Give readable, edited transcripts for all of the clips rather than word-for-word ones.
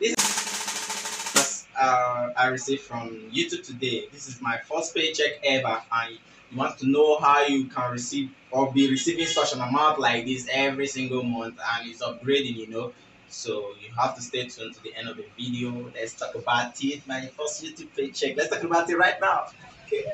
This I received from YouTube today. This is my first paycheck ever, and you want to know how you can receive or be receiving such an amount like this every single month, and it's upgrading. So you have to stay tuned to the end of the video. Let's talk about it. My first YouTube paycheck. Let's talk about it right now. Okay.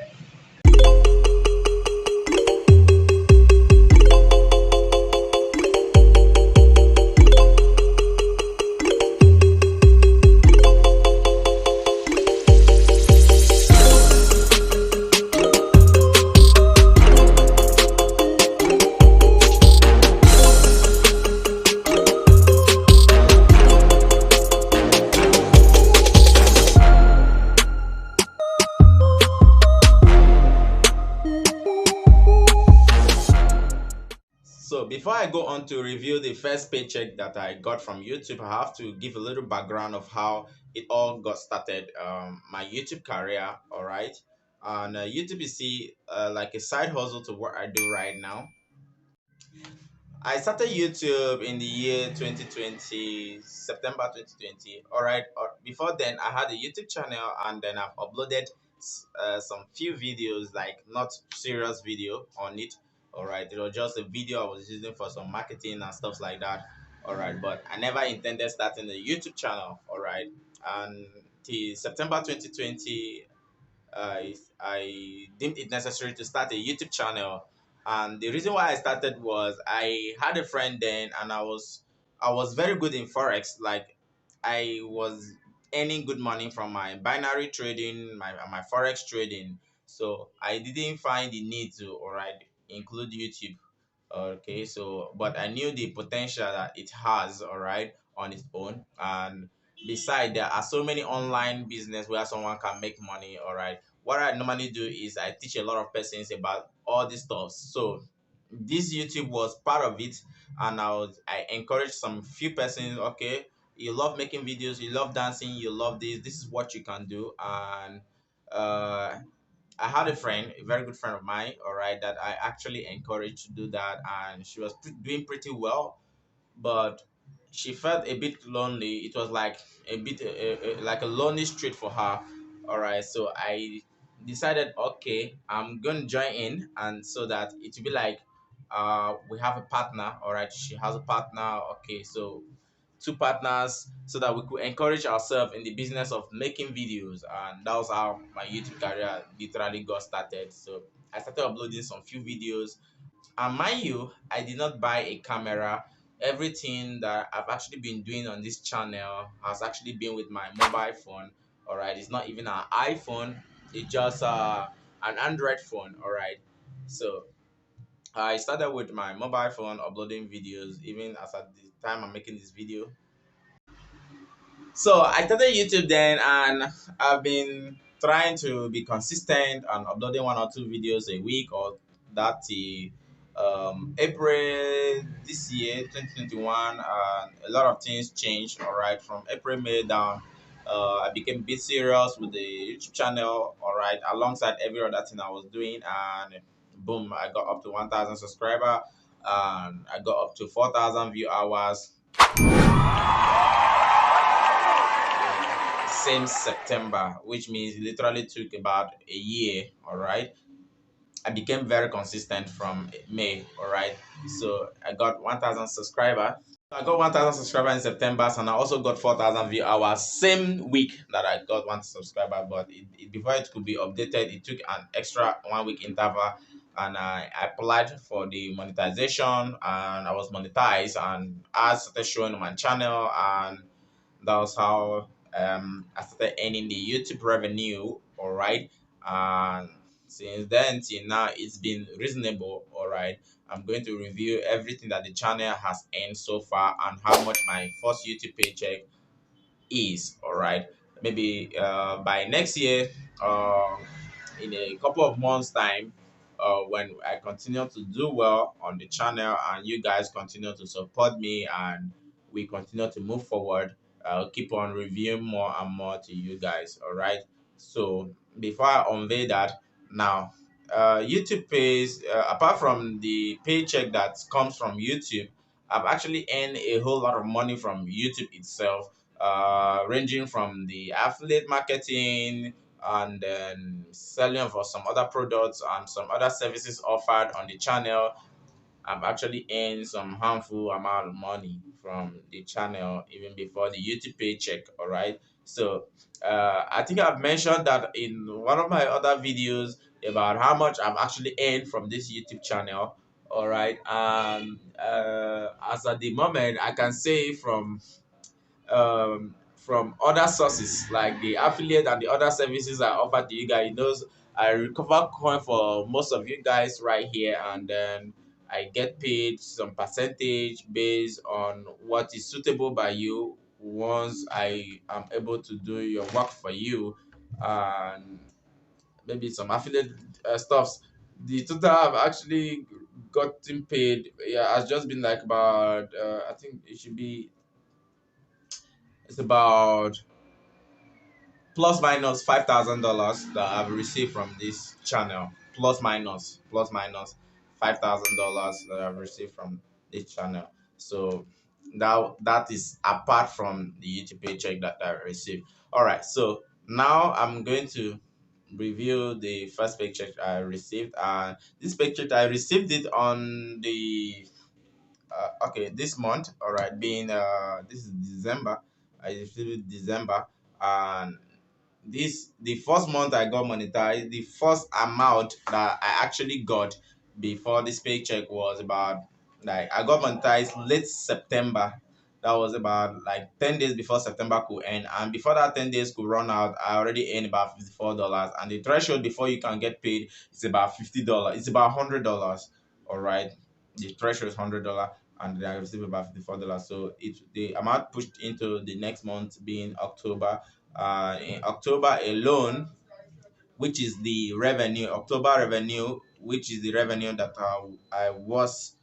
So before I go on to review the first paycheck that I got from YouTube, I have to give a little background of how it all got started. My YouTube career, all right. And YouTube is like a side hustle to what I do right now. I started YouTube in the year 2020, September 2020. All right. Before then, I had a YouTube channel, and then I've uploaded some few videos, like not serious video on it. All right. It was just a video I was using for some marketing and stuff like that. All right. But I never intended starting the YouTube channel. All right. And till September 2020, I deemed it necessary to start a YouTube channel, and the reason why I started was I had a friend then, and I was very good in forex. Like, I was earning good money from my binary trading, my forex trading. So I didn't find the need to, all right, include YouTube. Okay, so but I knew the potential that it has, all right, on its own. And beside, there are so many online business where someone can make money, all right. What I normally do is I teach a lot of persons about all these stuff. So this YouTube was part of it, and I encourage some few persons. Okay, you love making videos, you love dancing, you love this. This is what you can do. And uh, I had a friend, a very good friend of mine, all right, that I actually encouraged to do that, and she was doing pretty well, but she felt a bit lonely. It was like a bit like a lonely street for her. All right, so I decided, okay, I'm gonna join in, and so that it will be like we have a partner. All right, she has a partner. Okay, so two partners, so that we could encourage ourselves in the business of making videos. And that was how my YouTube career literally got started. So I started uploading some few videos, and mind you, I did not buy a camera. Everything that I've actually been doing on this channel has actually been with my mobile phone. All right, it's not even an iPhone. It's just an Android phone. All right, so I started with my mobile phone uploading videos, even as at the time I'm making this video. So I started YouTube then, and I've been trying to be consistent and uploading one or two videos a week, or that till April this year, 2021. And a lot of things changed. All right, from April, May down, I became a bit serious with the YouTube channel. All right, alongside every other thing I was doing, and boom, I got up to 1,000 subscriber, and I got up to 4,000 view hours same September, which means it literally took about a year. All right, I became very consistent from May. All right, so I got 1,000 subscribers. I got 1,000 subscribers in September, and I also got 4,000 view hours same week that I got one subscriber. But before it could be updated, it took an extra 1 week interval, and I applied for the monetization, and I was monetized, and ads started showing on my channel, and that was how I started earning the YouTube revenue. All right, and since then till now, it's been reasonable. All right, I'm going to review everything that the channel has earned so far, and how much my first YouTube paycheck is. All right, maybe by next year, uh, in a couple of months' time, when I continue to do well on the channel, and you guys continue to support me, and we continue to move forward, I'll keep on reviewing more and more to you guys. All right. So before I unveil that, now, YouTube pays, apart from the paycheck that comes from YouTube, I've actually earned a whole lot of money from YouTube itself. ranging from the affiliate marketing and then selling for some other products and some other services offered on the channel. I've actually earned some harmful amount of money from the channel even before the YouTube paycheck. All right. So I think I've mentioned that in one of my other videos about how much I've actually earned from this YouTube channel. All right. As at the moment, I can say from other sources like the affiliate and the other services I offer to you guys. Those I recover coin for most of you guys right here, and then I get paid some percentage based on what is suitable by you once I am able to do your work for you, and maybe some affiliate stuffs. The total I've actually gotten paid, yeah, has just been like about I think it should be it's about plus minus $5,000 that I've received from this channel. Plus minus $5,000 that I've received from this channel. So that is apart from the YouTube paycheck that I received. All right. So now I'm going to review the first paycheck I received. And this paycheck I received it on the okay, this month. All right, being this is December. I received it December, and this the first month I got monetized. The first amount that I actually got before this paycheck was about, like, I got monetized late September. That was about like 10 days before September could end, and before that 10 days could run out, I already earned about $54. And the threshold before you can get paid is about $50. It's about $100. All right, the threshold is $100, and I received about $54. So the amount pushed into the next month being October. In October alone, which is the revenue, October revenue, which is the revenue that I was,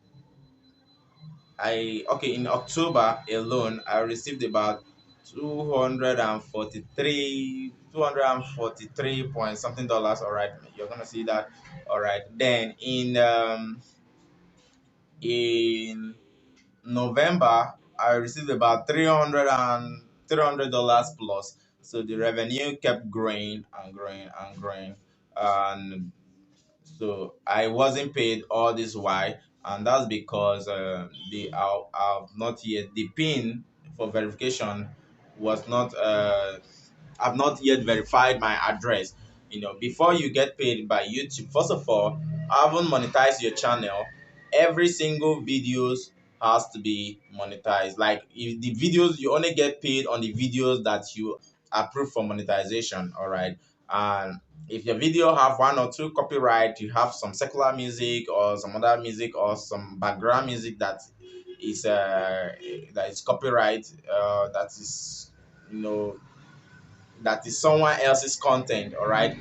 I okay, in October alone, I received about 243 point something dollars. All right, you're gonna see that. All right, then in November, I received about $300 plus. So the revenue kept growing and growing and growing. And so I wasn't paid all this while, and that's because I've not yet the pin for verification was not I've not yet verified my address. Before you get paid by YouTube, first of all, I haven't monetized your channel. Every single videos has to be monetized. Like, if the videos, you only get paid on the videos that you approve for monetization. All right. And if your video have one or two copyright, you have some secular music or some other music or some background music that is copyright, that is, you know that is someone else's content. All right,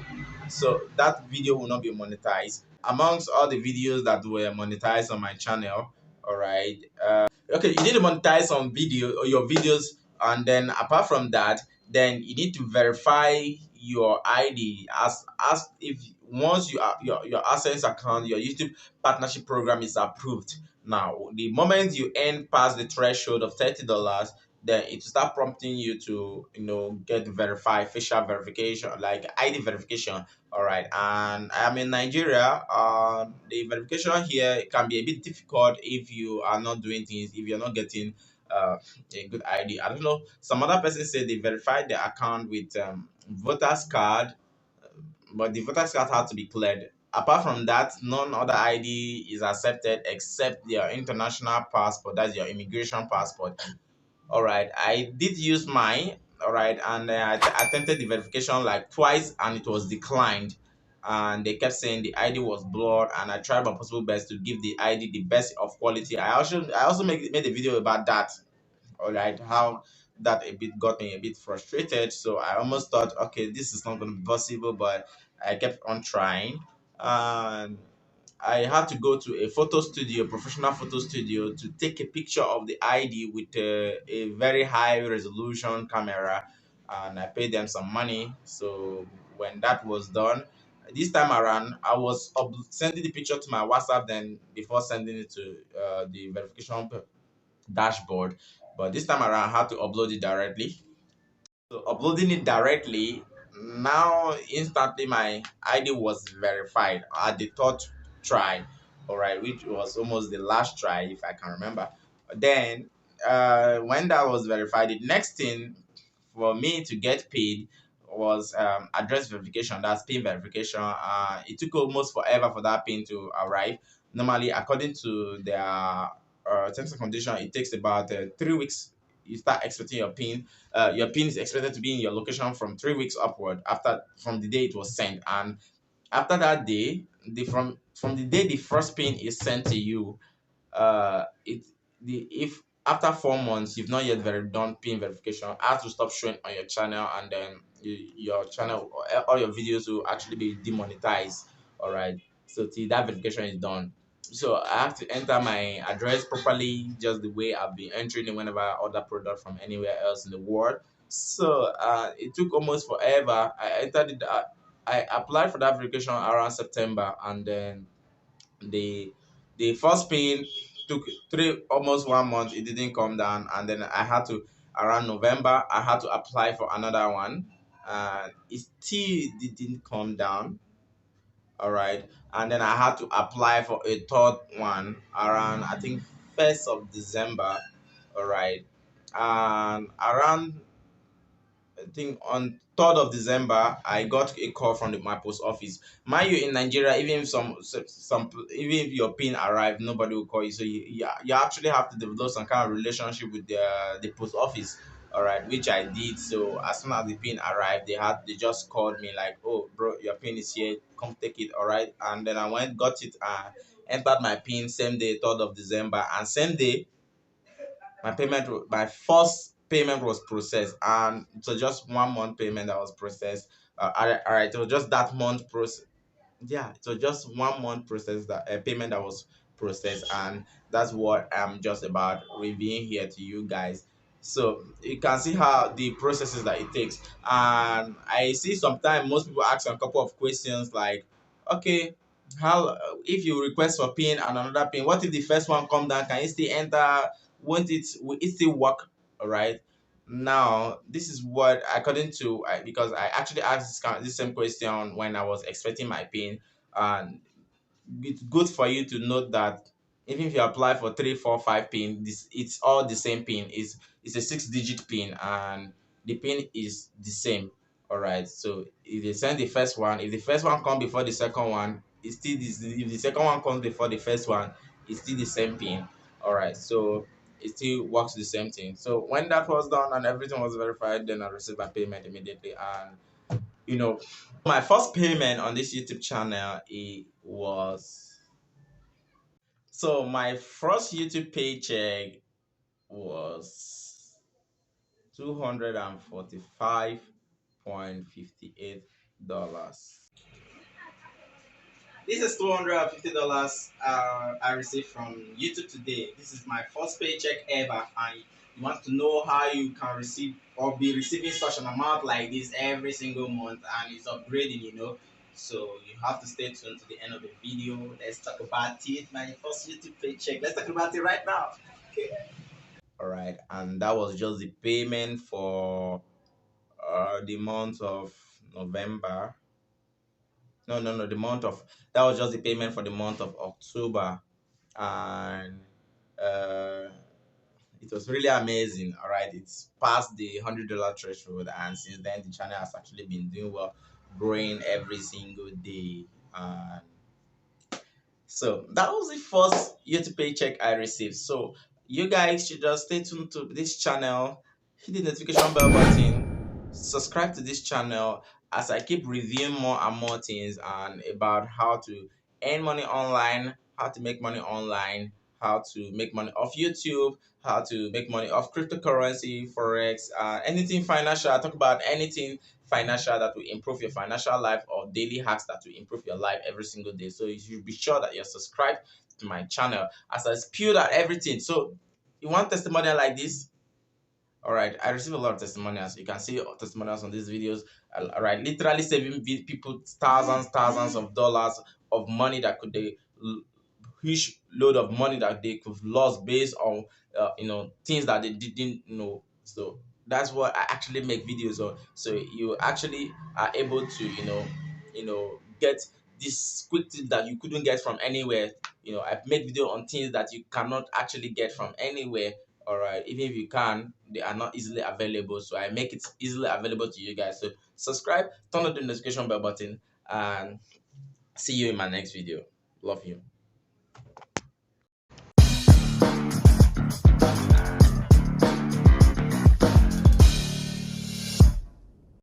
so that video will not be monetized amongst all the videos that were monetized on my channel. All right, okay, you need to monetize some video or your videos, and then apart from that, then you need to verify your ID as if once your AdSense account, your YouTube partnership program is approved. Now, the moment you earn past the threshold of $30, then it will start prompting you to get verified facial verification, like ID verification. All right, and I'm in Nigeria. The verification here can be a bit difficult if you are not doing things, if you're not getting a good ID. I don't know. Some other person said they verified their account with voter's card, but the voter's card had to be cleared. Apart from that, none other ID is accepted except your international passport. That's your immigration passport. All right, I did use mine. All right, and I attempted the verification like twice, and it was declined. And they kept saying the ID was blurred, and I tried my possible best to give the ID the best of quality. I also made a video about that. All right, how that a bit got me a bit frustrated. So I almost thought, okay, this is not going to be possible, but I kept on trying. And I had to go to a photo studio, professional photo studio, to take a picture of the ID with a very high resolution camera, and I paid them some money. So when that was done, this time around, I was sending the picture to my WhatsApp then before sending it to the verification dashboard. But this time around, I had to upload it directly. So uploading it directly, now instantly my ID was verified at the third try, all right, which was almost the last try if I can remember. Then when that was verified, the next thing for me to get paid was address verification. That's PIN verification. It took almost forever for that PIN to arrive. Normally, according to their terms and condition, it takes about 3 weeks. You start expecting your pin is expected to be in your location from 3 weeks upward after from the day it was sent. And after that day, from the day the first pin is sent to you, it the if after 4 months you've not yet done pin verification, I have to stop showing on your channel, and then your channel, all your videos will actually be demonetized. All right, so till that verification is done, so I have to enter my address properly, just the way I've been entering it whenever I order product from anywhere else in the world. So it took almost forever. I entered it. I applied for that verification around September, and then the first pain took three almost 1 month. It didn't come down, and then I had to around November I had to apply for another one, and it still didn't come down. All right, and then I had to apply for a third one around, I think, 1st of December. All right, and around, I think, on 3rd of December, I got a call from my post office. Mind you, in Nigeria, even if even if your pin arrived, nobody will call you. So you actually have to develop some kind of relationship with the post office. All right, which I did. So as soon as the pin arrived, they just called me like, "Oh, bro, your pin is here. Come take it." All right, and then I went, got it, entered my pin same day, 3rd of December, and same day my first payment was processed, and it was just 1 month payment that was processed. All right, it was just that month process. Yeah, it was just 1 month process, that payment that was processed, and that's what I'm just about reviewing here to you guys. So you can see how the processes that it takes, and I see sometimes most people ask a couple of questions like, okay, how if you request for pin and another pin, what if the first one come down? Can you still enter? Won't it will it still work? All right. Now, this is what, according to, because I actually asked this same question when I was expecting my pin, and it's good for you to note that even if you apply for 3, 4, 5 pin, this it's all the same pin. It's a 6 digit pin, and the pin is the same. All right. So if they send the first one, if the first one comes before the second one, it's still this. If the second one comes before the first one, it's still the same pin. All right. So it still works the same thing. So when that was done and everything was verified, then I received my payment immediately. And my first payment on this YouTube channel, it was so my first YouTube paycheck was $245.58. This is $250 I received from YouTube today. This is my first paycheck ever, and you want to know how you can receive or be receiving such an amount like this every single month, and it's upgrading. So you have to stay tuned to the end of the video. Let's talk about it. My first YouTube paycheck. Let's talk about it right now. Okay. All right, and that was just the payment for the month of November. No, no, no. That was just the payment for the month of October, and uh, it was really amazing. All right, it's past the $100 threshold, and since then the channel has actually been doing well, growing every single day. And so that was the first YouTube paycheck I received. So you guys should just stay tuned to this channel, hit the notification bell button, subscribe to this channel as I keep reviewing more and more things and about how to earn money online, how to make money online, how to make money off YouTube, how to make money off cryptocurrency, forex, anything financial. I talk about anything financial that will improve your financial life, or daily hacks that will improve your life every single day. So you should be sure that you're subscribed to my channel as I spew out everything. So you want testimonial like this? All right, I receive a lot of testimonials. You can see testimonials on these videos. All right, literally saving people thousands of dollars of money that could they huge load of money that they could have lost based on things that they didn't know. So That's what I actually make videos on. So you actually are able to, get this quick tip that you couldn't get from anywhere. I make video on things that you cannot actually get from anywhere. All right, even if you can, they are not easily available. So I make it easily available to you guys. So subscribe, turn on the notification bell button, and see you in my next video. Love you.